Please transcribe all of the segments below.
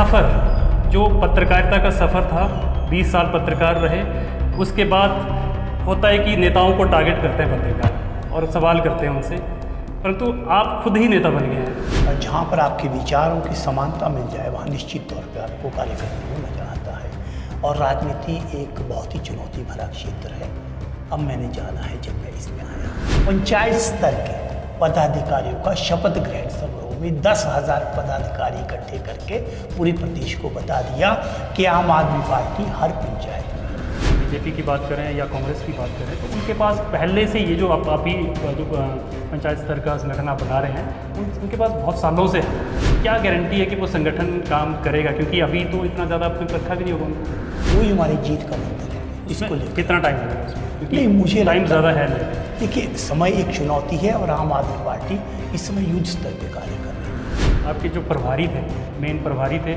सफ़र, जो पत्रकारिता का सफ़र था, 20 साल पत्रकार रहे, उसके बाद होता है कि नेताओं को टारगेट करते हैं पत्रकार और सवाल करते हैं उनसे, परंतु आप खुद ही नेता बन गए हैं। और जहाँ पर आपके विचारों की समानता मिल जाए वहाँ निश्चित तौर पर आपको कार्य करने में मजा आता है। और राजनीति एक बहुत ही चुनौती भरा क्षेत्र है। अब मैंने जाना है, जब मैं इसमें आया, पंचायत स्तर के पदाधिकारियों का शपथ ग्रहण समारोह में 10,000 पदाधिकारी इकट्ठे करके पूरे प्रदेश को बता दिया कि आम आदमी पार्टी हर पंचायत में, बीजेपी की बात करें या कांग्रेस की बात करें, तो उनके पास पहले से ये जो आप ही जो पंचायत स्तर का संगठन आप बना रहे हैं, उनके पास बहुत सालों से है। क्या गारंटी है कि वो संगठन काम करेगा? क्योंकि अभी तो इतना ज़्यादा आपने रखा भी नहीं होगा उनको। वही हमारी जीत का मंत्र है। इसको कितना टाइम लगेगा उसमें? नहीं, मुझे टाइम ज़्यादा है नहीं। देखिए, समय एक चुनौती है और आम आदमी पार्टी इस समय युद्ध स्तर पर कार्य कर रही है। आपके जो प्रभारी थे, मेन प्रभारी थे,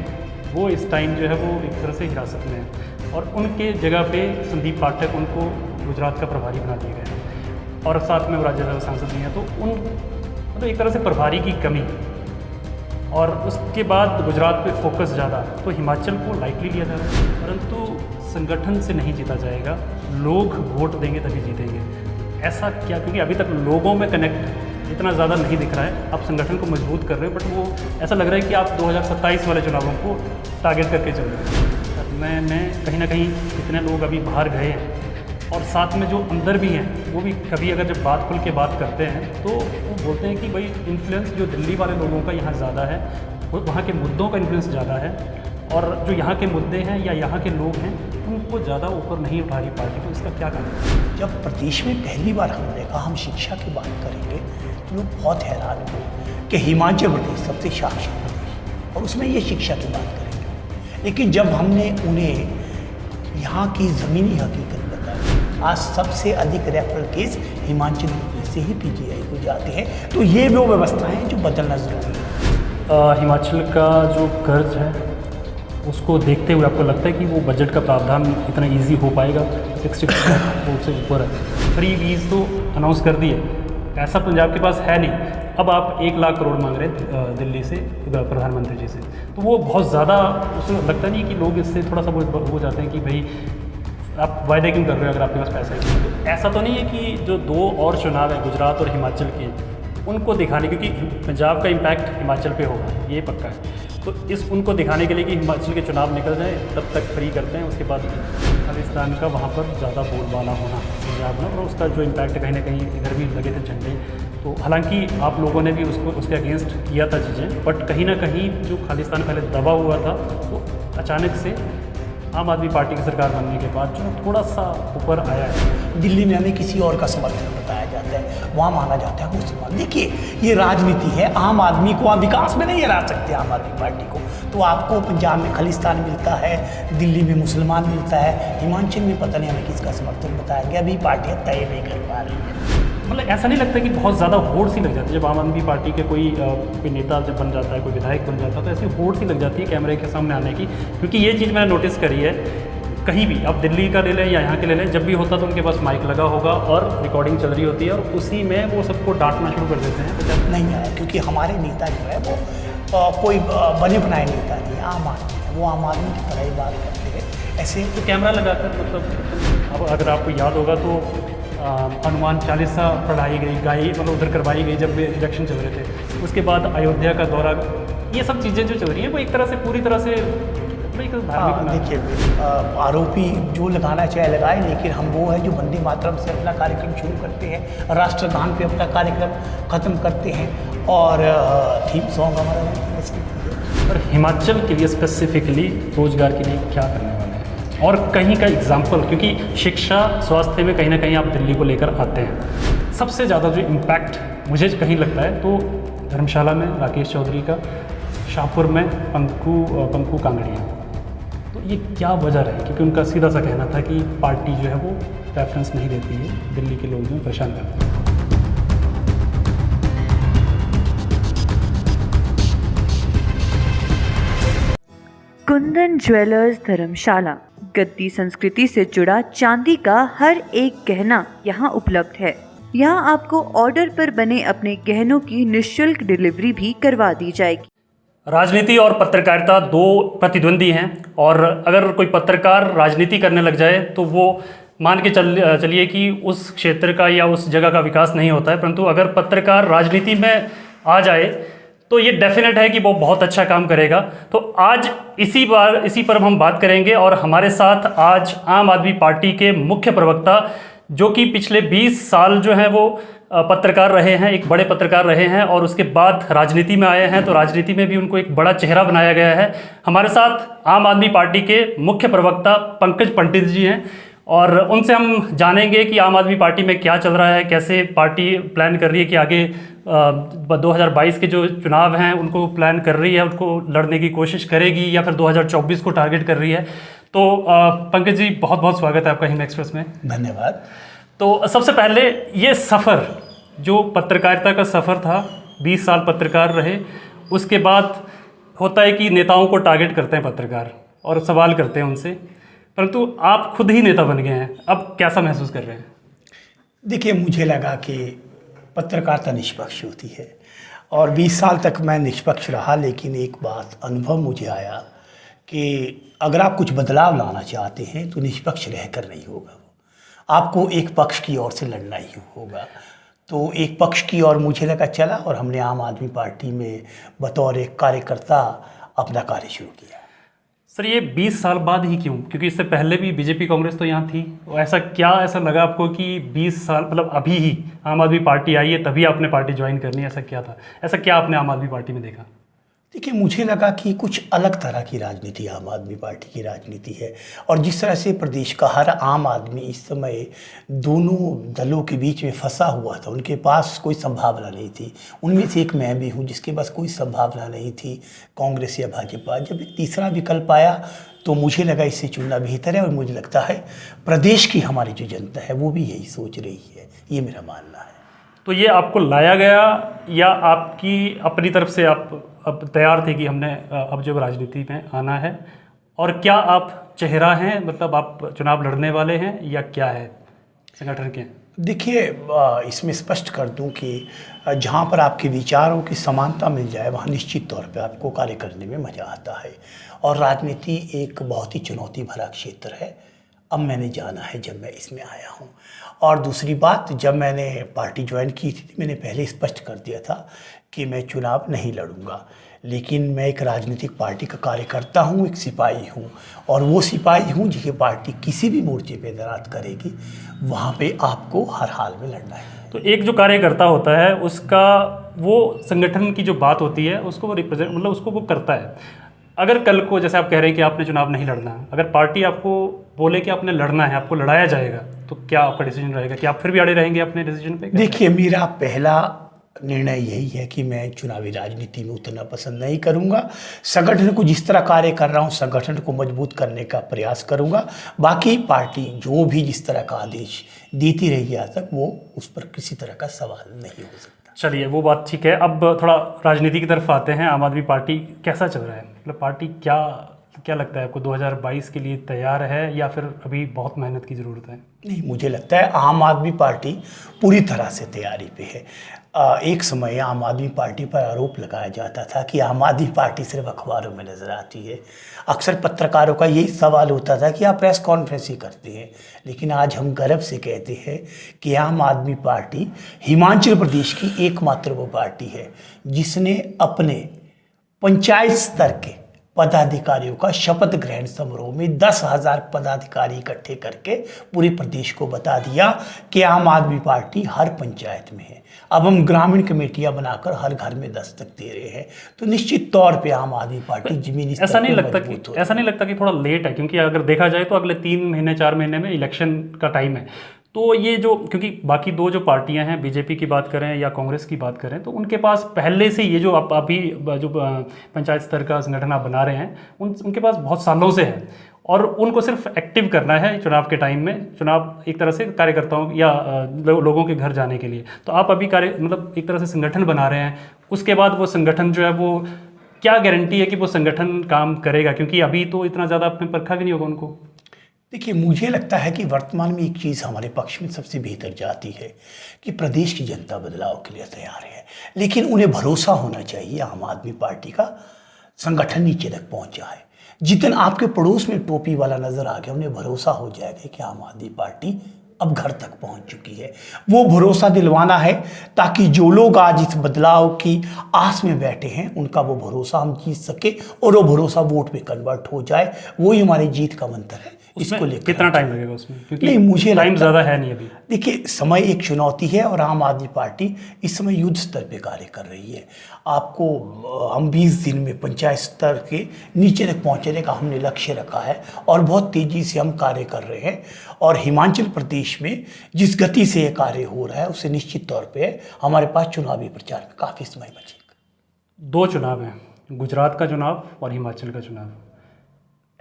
वो इस टाइम जो है वो एक तरह से हिरासत में है और उनके जगह पे संदीप पाठक उनको गुजरात का प्रभारी बना दिए गए हैं और साथ में वो राज्यसभा सांसद भी हैं। तो मतलब एक तरह से प्रभारी की कमी और उसके बाद गुजरात पे फोकस ज़्यादा, तो हिमाचल को लाइटली लिया जा रहा है। परंतु संगठन से नहीं जीता जाएगा, लोग वोट देंगे तभी जीतेंगे। ऐसा क्या? क्योंकि अभी तक लोगों में कनेक्ट इतना ज़्यादा नहीं दिख रहा है। आप संगठन को मजबूत कर रहे हो, बट वो ऐसा लग रहा है कि आप 2027 वाले चुनावों को टारगेट करके चल रहे हैं। मैं कहीं ना कहीं इतने लोग अभी बाहर गए हैं और साथ में जो अंदर भी हैं, वो भी कभी अगर जब बात खुल के बात करते हैं तो वो बोलते हैं कि भाई इन्फ्लुएंस जो दिल्ली वाले लोगों का यहाँ ज़्यादा है, वहाँ के मुद्दों का इन्फ्लुएंस ज़्यादा है और जो यहाँ के मुद्दे हैं या यहाँ के लोग हैं उनको ज़्यादा ऊपर नहीं उठा रही पार्टी। तो इसका क्या कारण? जब प्रदेश में पहली बार हमने कहा हम शिक्षा की बात करेंगे तो लोग बहुत हैरान हुए कि हिमाचल प्रदेश सबसे साक्षर प्रदेश और उसमें ये शिक्षा की बात करेंगे। लेकिन जब हमने उन्हें यहाँ की ज़मीनी हकीकत बताई, आज सबसे अधिक रेफरल केस हिमाचल प्रदेश से ही पीजीआई को जाते हैं। तो ये वो व्यवस्थाएं हैं जो बदलना ज़रूरी है। हिमाचल का जो कर्ज है उसको देखते हुए आपको लगता है कि वो बजट का प्रावधान इतना इजी हो पाएगा? 60% वोट से ऊपर है। फ्री वीज़ तो अनाउंस कर दिए, ऐसा पंजाब के पास है नहीं। अब आप 1 लाख करोड़ मांग रहे हैं दिल्ली से, प्रधानमंत्री जी से, तो वो बहुत ज़्यादा उसमें लगता नहीं कि लोग इससे थोड़ा सा हो जाते हैं कि भाई आप वायदे क्यों कर रहे हो अगर आपके पास पैसा है? तो ऐसा तो नहीं है कि जो 2 और चुनाव है गुजरात और हिमाचल के, उनको दिखाने, क्योंकि पंजाब का इम्पैक्ट हिमाचल पे होगा, ये पक्का है। तो उनको दिखाने के लिए कि हिमाचल के चुनाव निकल जाए तब तक फ्री करते हैं, उसके बाद खालिस्तान का वहाँ पर ज़्यादा बोलबाला होना पंजाब में और उसका जो इम्पैक्ट कहीं ना कहीं इधर भी लगे थे झंडे। तो हालांकि आप लोगों ने भी उसके अगेंस्ट किया था चीज़ें, बट कहीं ना कहीं जो खालिस्तान पहले दबा हुआ था, तो अचानक से आम आदमी पार्टी की सरकार बनने के बाद जो थोड़ा सा ऊपर आया है। दिल्ली में हमें किसी और का समर्थन बताया जाता है, वहाँ माना जाता है मुसलमान। देखिए, ये राजनीति है। आम आदमी को आप विकास में नहीं हरा सकते, आम आदमी पार्टी को। तो आपको पंजाब में खालिस्तान मिलता है, दिल्ली में मुसलमान मिलता है, हिमाचल में पता नहीं हमें किसका समर्थन बताया गया। अभी पार्टियाँ तय नहीं कर पा रही हैं। मतलब ऐसा नहीं लगता कि बहुत ज़्यादा होड़ सी लग जाती है जब आम आदमी पार्टी के कोई नेता जब बन जाता है, कोई विधायक बन जाता है, तो ऐसी होड़ सी लग जाती है कैमरे के सामने आने की? क्योंकि ये चीज़ मैंने नोटिस करी है, कहीं भी आप दिल्ली का ले लें या यहाँ के ले लें, जब भी होता तो उनके पास माइक लगा होगा और रिकॉर्डिंग चल रही होती है और उसी में वो सबको डांटना शुरू कर देते हैं। तो नहीं आया, क्योंकि हमारे नेता जो है वो कोई बने बनाए नेता नहीं है, आम आदमी है। वो आम आदमी की तरह ही बात करते हैं। ऐसे तो कैमरा लगाकर, मतलब अब अगर आपको याद होगा तो हनुमान चालीसा पढ़ाई गई, मतलब उधर करवाई गई जब इलेक्शन चल रहे थे। उसके बाद अयोध्या का दौरा, ये सब चीज़ें जो चल रही हैं वो एक तरह से पूरी तरह से देखिए, आरोपी जो लगाना चाहे लगाए, लेकिन हम वो है जो वंदे मातरम से अपना कार्यक्रम शुरू करते हैं, राष्ट्रगान पे अपना कार्यक्रम ख़त्म करते हैं और थीम सॉन्ग हमारा। और हिमाचल के लिए स्पेसिफिकली रोजगार के लिए क्या करने वाले हैं और कहीं का एग्जाम्पल, क्योंकि शिक्षा स्वास्थ्य में कहीं ना कहीं आप दिल्ली को लेकर आते हैं। सबसे ज़्यादा जो इम्पैक्ट मुझे कहीं लगता है तो धर्मशाला में राकेश चौधरी का, शाहपुर में पंकु कांगड़िया। तो ये क्या वजह रही? क्योंकि उनका सीधा सा कहना था कि पार्टी जो है वो प्रेफरेंस नहीं देती है, दिल्ली के लोग जो परेशान करते हैं। कुंदन ज्वेलर्स धर्मशाला गद्दी संस्कृति से जुड़ा चांदी का हर एक गहना यहाँ उपलब्ध है। यहाँ आपको ऑर्डर पर बने अपने गहनों की निःशुल्क डिलीवरी भी करवा दी जाएगी। राजनीति और पत्रकारिता दो प्रतिद्वंदी हैं, और अगर कोई पत्रकार राजनीति करने लग जाए तो वो मान के चलिए कि उस क्षेत्र का या उस जगह का विकास नहीं होता है। परंतु अगर पत्रकार राजनीति में आ जाए तो ये डेफिनेट है कि वो बहुत अच्छा काम करेगा। तो आज इसी पर हम बात करेंगे, और हमारे साथ आज आम आदमी पार्टी के मुख्य प्रवक्ता, जो कि पिछले 20 साल जो हैं वो पत्रकार रहे हैं, एक बड़े पत्रकार रहे हैं, और उसके बाद राजनीति में आए हैं, तो राजनीति में भी उनको एक बड़ा चेहरा बनाया गया है। हमारे साथ आम आदमी पार्टी के मुख्य प्रवक्ता पंकज पंडित जी हैं, और उनसे हम जानेंगे कि आम आदमी पार्टी में क्या चल रहा है, कैसे पार्टी प्लान कर रही है कि आगे 2022 के जो चुनाव हैं उनको प्लान कर रही है, उनको लड़ने की कोशिश करेगी, या फिर 2024 को टारगेट कर रही है। तो पंकज जी, बहुत बहुत स्वागत है आपका हिंद एक्सप्रेस में। धन्यवाद। तो सबसे पहले ये सफ़र, जो पत्रकारिता का सफ़र था, 20 साल पत्रकार रहे, उसके बाद होता है कि नेताओं को टारगेट करते हैं पत्रकार और सवाल करते हैं उनसे, परंतु आप खुद ही नेता बन गए हैं, अब कैसा महसूस कर रहे हैं? देखिए, मुझे लगा कि पत्रकारिता निष्पक्ष होती है, और 20 साल तक मैं निष्पक्ष रहा, लेकिन एक बात अनुभव मुझे आया कि अगर आप कुछ बदलाव लाना चाहते हैं तो निष्पक्ष रहकर नहीं होगा, आपको एक पक्ष की ओर से लड़ना ही होगा। तो एक पक्ष की ओर मुझे लगा चला, और हमने आम आदमी पार्टी में बतौर एक कार्यकर्ता अपना कार्य शुरू किया। सर, ये 20 साल बाद ही क्यों? क्योंकि इससे पहले भी बीजेपी कांग्रेस तो यहाँ थी, और ऐसा लगा आपको कि 20 साल मतलब अभी ही आम आदमी पार्टी आई है तभी आपने पार्टी ज्वाइन करनी है? ऐसा क्या था, ऐसा क्या आपने आम आदमी पार्टी में देखा? देखिए, मुझे लगा कि कुछ अलग तरह की राजनीति आम आदमी पार्टी की राजनीति है, और जिस तरह से प्रदेश का हर आम आदमी इस समय दोनों दलों के बीच में फंसा हुआ था, उनके पास कोई संभावना नहीं थी। उनमें से एक मैं भी हूँ जिसके पास कोई संभावना नहीं थी, कांग्रेस या भाजपा। जब एक तीसरा विकल्प आया तो मुझे लगा इससे चुनना बेहतर है, और मुझे लगता है प्रदेश की हमारी जो जनता है वो भी यही सोच रही है, ये मेरा मानना है। तो ये आपको लाया गया, या आपकी अपनी तरफ से आप अब तैयार थे कि हमने अब जो राजनीति में आना है? और क्या आप चेहरा हैं, मतलब आप चुनाव लड़ने वाले हैं, या क्या है संगठन के? देखिए, इसमें स्पष्ट कर दूं कि जहां पर आपके विचारों की समानता मिल जाए वहां निश्चित तौर पे आपको कार्य करने में मज़ा आता है, और राजनीति एक बहुत ही चुनौती भरा क्षेत्र है। अब मैंने जाना है जब मैं इसमें आया हूं। और दूसरी बात, जब मैंने पार्टी ज्वाइन की थी मैंने पहले स्पष्ट कर दिया था कि मैं चुनाव नहीं लड़ूंगा, लेकिन मैं एक राजनीतिक पार्टी का कार्यकर्ता हूं, एक सिपाही हूं, और वो सिपाही हूं जिसे पार्टी किसी भी मोर्चे पे तैनात करेगी वहाँ पे आपको हर हाल में लड़ना है। तो एक जो कार्यकर्ता होता है उसका वो संगठन की जो बात होती है उसको वो रिप्रेजेंट, मतलब उसको वो करता है। अगर कल को, जैसे आप कह रहे हैं कि आपने चुनाव नहीं लड़ना, अगर पार्टी आपको बोले कि आपने लड़ना है, आपको लड़ाया जाएगा, तो क्या आपका डिसीजन रहेगा? कि आप फिर भी अड़े रहेंगे अपने डिसीजन पे? देखिए, मेरा पहला निर्णय यही है कि मैं चुनावी राजनीति में उतना पसंद नहीं करूंगा। संगठन को जिस तरह कार्य कर रहा हूं, संगठन को मजबूत करने का प्रयास करूंगा। बाकी पार्टी जो भी जिस तरह का आदेश देती रही आज तक, वो उस पर किसी तरह का सवाल नहीं हो सकता। चलिए, वो बात ठीक है। अब थोड़ा राजनीति की तरफ आते हैं। आम आदमी पार्टी कैसा चल रहा है? मतलब पार्टी क्या लगता है आपको, 2022 के लिए तैयार है, या फिर अभी बहुत मेहनत की ज़रूरत है? नहीं, मुझे लगता है आम आदमी पार्टी पूरी तरह से तैयारी पे है। एक समय आम आदमी पार्टी पर आरोप लगाया जाता था कि आम आदमी पार्टी सिर्फ अखबारों में नज़र आती है। अक्सर पत्रकारों का यही सवाल होता था कि आप प्रेस कॉन्फ्रेंस ही करते हैं, लेकिन आज हम गर्व से कहते हैं कि आम आदमी पार्टी हिमाचल प्रदेश की एकमात्र वो पार्टी है जिसने अपने पंचायत स्तर के पदाधिकारियों का शपथ ग्रहण समारोह में 10,000 पदाधिकारी इकट्ठे करके पूरे प्रदेश को बता दिया कि आम आदमी पार्टी हर पंचायत में है। अब हम ग्रामीण कमेटियां बनाकर हर घर में दस्तक दे रहे हैं। तो निश्चित तौर पे आम आदमी पार्टी जमीनी ऐसा नहीं लगता कि थोड़ा लेट है? क्योंकि अगर देखा जाए तो अगले 3 महीने 4 महीने में इलेक्शन का टाइम है। तो ये जो, क्योंकि बाकी दो जो पार्टियां हैं, बीजेपी की बात करें या कांग्रेस की बात करें, तो उनके पास पहले से ये जो आप अभी जो पंचायत स्तर का संगठन आप बना रहे हैं, उनके पास बहुत सालों से है, और उनको सिर्फ एक्टिव करना है चुनाव के टाइम में, चुनाव एक तरह से कार्यकर्ताओं या लोगों के घर जाने के लिए। तो आप अभी मतलब एक तरह से संगठन बना रहे हैं, उसके बाद वो संगठन जो है वो क्या गारंटी है कि वो संगठन काम करेगा? क्योंकि अभी तो इतना ज़्यादा आपने परखा भी नहीं होगा उनको। देखिए, मुझे लगता है कि वर्तमान में एक चीज़ हमारे पक्ष में सबसे बेहतर जाती है कि प्रदेश की जनता बदलाव के लिए तैयार है, लेकिन उन्हें भरोसा होना चाहिए आम आदमी पार्टी का संगठन नीचे तक पहुंचा है। जितने आपके पड़ोस में टोपी वाला नजर आ गया, उन्हें भरोसा हो जाएगा कि आम आदमी पार्टी अब घर तक पहुंच चुकी है। वो भरोसा दिलवाना है ताकि जो लोग आज इस बदलाव की आस में बैठे हैं उनका वो भरोसा हम जीत सके और वो भरोसा वोट में कन्वर्ट हो जाए। वही हमारी जीत का मंत्र है। इसको लेकर कितना टाइम लगेगा उसमें? क्योंकि नहीं, मुझे टाइम ज़्यादा है नहीं अभी। देखिए, समय एक चुनौती है और आम आदमी पार्टी इस समय युद्ध स्तर पे कार्य कर रही है। आपको हम 20 दिन में पंचायत स्तर के नीचे तक पहुंचने का हमने लक्ष्य रखा है और बहुत तेज़ी से हम कार्य कर रहे हैं। और हिमाचल प्रदेश में जिस गति से ये कार्य हो रहा है उससे निश्चित तौर पे हमारे पास चुनावी प्रचार में काफ़ी समय बचेगा। 2 चुनाव हैं, गुजरात का चुनाव और हिमाचल का चुनाव।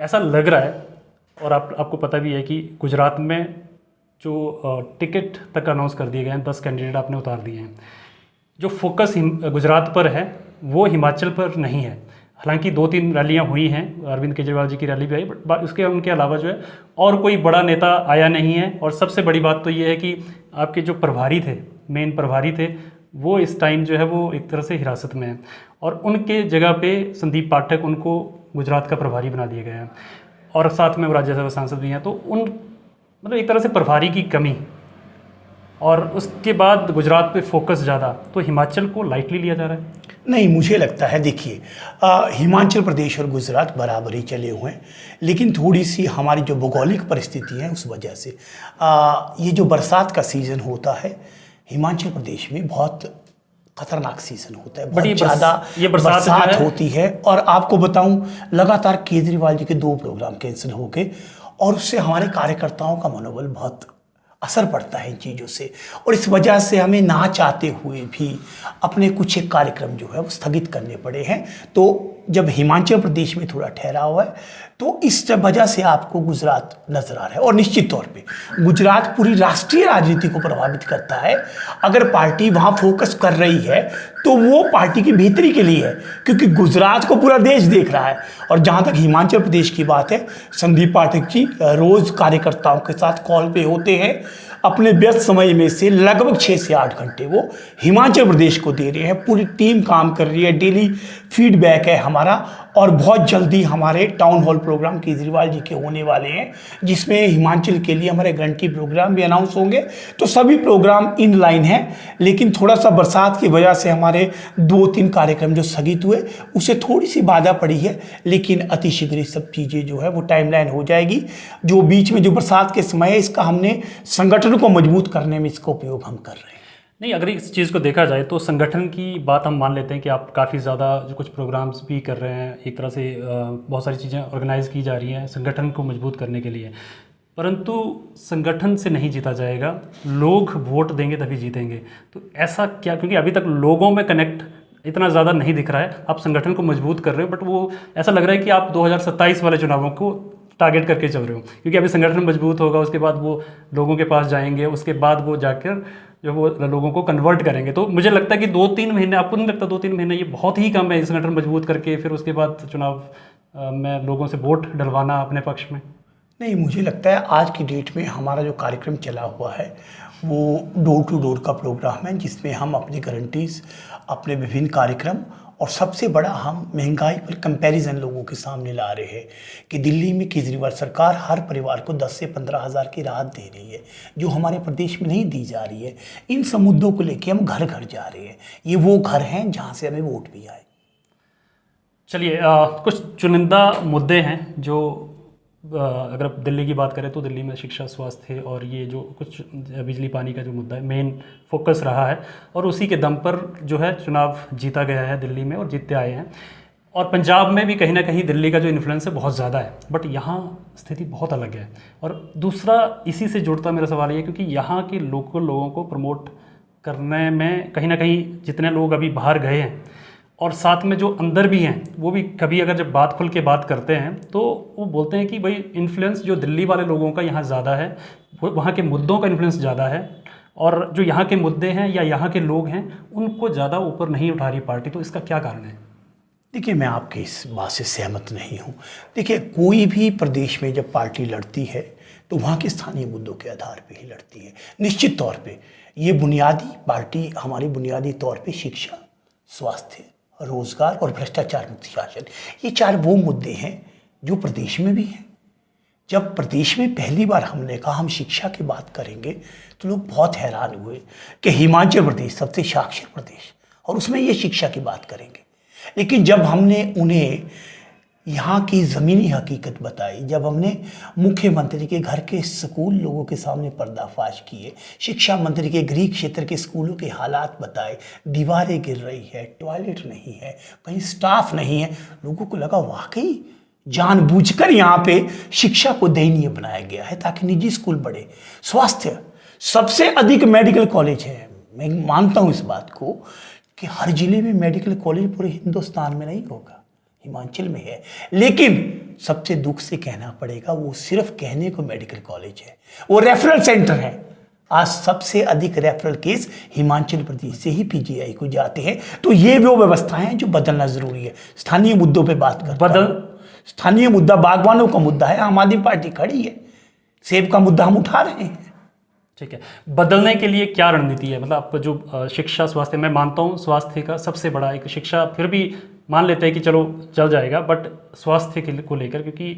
ऐसा लग रहा है और आपको पता भी है कि गुजरात में जो टिकट तक अनाउंस कर दिए गए हैं, 10 कैंडिडेट आपने उतार दिए हैं। जो फोकस गुजरात पर है वो हिमाचल पर नहीं है। हालांकि 2-3 रैलियां हुई हैं, अरविंद केजरीवाल जी की रैली भी आई, बट उसके उनके अलावा जो है और कोई बड़ा नेता आया नहीं है। और सबसे बड़ी बात तो ये है कि आपके जो प्रभारी थे, मेन प्रभारी थे, वो इस टाइम जो है वो एक तरह से हिरासत में हैं और उनके जगह पे संदीप पाठक उनको गुजरात का प्रभारी बना दिए गए हैं और साथ में वो राज्यसभा सांसद भी हैं। तो मतलब एक तरह से प्रभारी की कमी और उसके बाद गुजरात पे फोकस ज़्यादा, तो हिमाचल को लाइटली लिया जा रहा है। नहीं, मुझे लगता है, देखिए, हिमाचल प्रदेश और गुजरात बराबर ही चले हुए हैं, लेकिन थोड़ी सी हमारी जो भौगोलिक परिस्थिति है उस वजह से ये जो बरसात का सीज़न होता है हिमाचल प्रदेश में बहुत खतरनाक सीजन होता है, बहुत ज़्यादा ये बरसात होती है। और आपको बताऊं, लगातार केजरीवाल जी के 2 प्रोग्राम कैंसिल हो गए और उससे हमारे कार्यकर्ताओं का मनोबल बहुत असर पड़ता है इन चीज़ों से। और इस वजह से हमें ना चाहते हुए भी अपने कुछ एक कार्यक्रम जो है वो स्थगित करने पड़े हैं। तो जब हिमाचल प्रदेश में थोड़ा ठहराव है तो इस वजह से आपको गुजरात नजर आ रहा है। और निश्चित तौर पे गुजरात पूरी राष्ट्रीय राजनीति को प्रभावित करता है। अगर पार्टी वहाँ फोकस कर रही है तो वो पार्टी की बेहतरी के लिए है, क्योंकि गुजरात को पूरा देश देख रहा है। और जहाँ तक हिमाचल प्रदेश की बात है, संदीप पाठक जी रोज़ कार्यकर्ताओं के साथ कॉल पे होते हैं। अपने व्यस्त समय में से लगभग 6 से 8 घंटे वो हिमाचल प्रदेश को दे रहे हैं। पूरी टीम काम कर रही है, डेली फीडबैक है हमारा। और बहुत जल्दी हमारे town hall programme Kejriwal ji के होने वाले हैं, जिसमें हिमाचल के लिए हमारे गारंटी प्रोग्राम भी अनाउंस होंगे। तो सभी प्रोग्राम इन लाइन हैं, लेकिन थोड़ा सा बरसात की वजह से हमारे 2-3 कार्यक्रम जो स्थगित हुए उसे थोड़ी सी बाधा पड़ी है, लेकिन अतिशीघ्र सब चीज़ें जो है वो टाइमलाइन हो जाएगी। जो बीच में जो बरसात के समय है, इसका हमने संगठन को मजबूत करने में इसका उपयोग हम कर रहे हैं। नहीं, अगर इस चीज़ को देखा जाए तो संगठन की बात हम मान लेते हैं कि आप काफ़ी ज़्यादा जो कुछ प्रोग्राम्स भी कर रहे हैं, एक तरह से बहुत सारी चीज़ें ऑर्गेनाइज़ की जा रही हैं संगठन को मजबूत करने के लिए, परंतु संगठन से नहीं जीता जाएगा, लोग वोट देंगे तभी जीतेंगे। तो ऐसा क्या, क्योंकि अभी तक लोगों में कनेक्ट इतना ज़्यादा नहीं दिख रहा है। आप संगठन को मजबूत कर रहे हो, बट वो ऐसा लग रहा है कि आप 2027 वाले चुनावों को टारगेट करके चल रहे हो, क्योंकि अभी संगठन मजबूत होगा, उसके बाद वो लोगों के पास जाएंगे, उसके बाद वो जाकर जो वो लोगों को कन्वर्ट करेंगे। तो मुझे लगता है कि 2-3 महीने, आपको नहीं लगता 2-3 महीने ये बहुत ही कम है संगठन मजबूत करके फिर उसके बाद चुनाव में लोगों से वोट डलवाना अपने पक्ष में? नहीं, मुझे लगता है आज की डेट में हमारा जो कार्यक्रम चला हुआ है वो डोर टू डोर का प्रोग्राम है, जिसमें हम अपनी गारंटीज़, अपने विभिन्न कार्यक्रम और सबसे बड़ा हम महंगाई पर कंपैरिजन लोगों के सामने ला रहे हैं कि दिल्ली में केजरीवाल सरकार हर परिवार को 10 से 15 हज़ार की राहत दे रही है, जो हमारे प्रदेश में नहीं दी जा रही है। इन सब मुद्दों को लेकर हम घर घर जा रहे हैं। ये वो घर हैं जहाँ से हमें वोट भी आए। चलिए, कुछ चुनिंदा मुद्दे हैं जो अगर आप दिल्ली की बात करें तो दिल्ली में शिक्षा, स्वास्थ्य और ये जो कुछ बिजली पानी का जो मुद्दा है मेन फोकस रहा है, और उसी के दम पर जो है चुनाव जीता गया है दिल्ली में और जीतते आए हैं। और पंजाब में भी कहीं ना कहीं दिल्ली का जो इन्फ्लुएंस है बहुत ज़्यादा है, बट यहाँ स्थिति बहुत अलग है। और दूसरा इसी से जुड़ता मेरा सवाल ये है, क्योंकि यहाँ के लोकल लोगों को प्रमोट करने में कहीं ना कहीं जितने लोग अभी बाहर गए हैं और साथ में जो अंदर भी हैं, वो भी कभी अगर जब बात खुल के बात करते हैं तो वो बोलते हैं कि भाई इन्फ्लुएंस जो दिल्ली वाले लोगों का यहाँ ज़्यादा है, वहाँ के मुद्दों का इन्फ्लुएंस ज़्यादा है, और जो यहाँ के मुद्दे हैं या यहाँ के लोग हैं उनको ज़्यादा ऊपर नहीं उठा रही पार्टी। तो इसका क्या कारण है? देखिए, मैं आपकी इस बात से सहमत नहीं हूँ। देखिए, कोई भी प्रदेश में जब पार्टी लड़ती है तो वहाँ के स्थानीय मुद्दों के आधार पे ही लड़ती है। निश्चित तौर पे ये बुनियादी पार्टी हमारी बुनियादी तौर पे शिक्षा, स्वास्थ्य, रोजगार और भ्रष्टाचार मुक्त शासन। ये 4 वो मुद्दे हैं जो प्रदेश में भी हैं। जब प्रदेश में पहली बार हमने कहा हम शिक्षा की बात करेंगे तो लोग बहुत हैरान हुए कि हिमाचल प्रदेश सबसे साक्षर प्रदेश और उसमें ये शिक्षा की बात करेंगे। लेकिन जब हमने उन्हें यहाँ की ज़मीनी हकीकत बताई, जब हमने मुख्यमंत्री के घर के स्कूल लोगों के सामने पर्दाफाश किए, शिक्षा मंत्री के गृह क्षेत्र के स्कूलों के हालात बताए, दीवारें गिर रही है, टॉयलेट नहीं है, कहीं स्टाफ नहीं है, लोगों को लगा वाकई जानबूझकर यहाँ पे शिक्षा को दयनीय बनाया गया है ताकि निजी स्कूल बढ़े। स्वास्थ्य, सबसे अधिक मेडिकल कॉलेज है। मैं मानता हूँ इस बात को कि हर जिले में मेडिकल कॉलेज पूरे हिंदुस्तान में नहीं होगा, हिमाचल में है। लेकिन सबसे दुख से कहना पड़ेगा वो सिर्फ कहने को मेडिकल कॉलेज है, वो रेफरल सेंटर है। आज सबसे अधिक रेफरल केस हिमाचल प्रदेश से ही पीजीआई को जाते हैं। तो ये वो व्यवस्थाएं हैं जो बदलना जरूरी है। स्थानीय मुद्दों पे बात कर स्थानीय मुद्दा बागवानों का मुद्दा है, आम आदमी पार्टी खड़ी है, सेब का मुद्दा हम उठा रहे हैं। ठीक है, बदलने के लिए क्या रणनीति है? मतलब आप जो शिक्षा स्वास्थ्य, मैं मानता हूँ स्वास्थ्य का सबसे बड़ा एक, शिक्षा फिर भी मान लेते हैं कि चलो चल जाएगा, बट स्वास्थ्य के को लेकर क्योंकि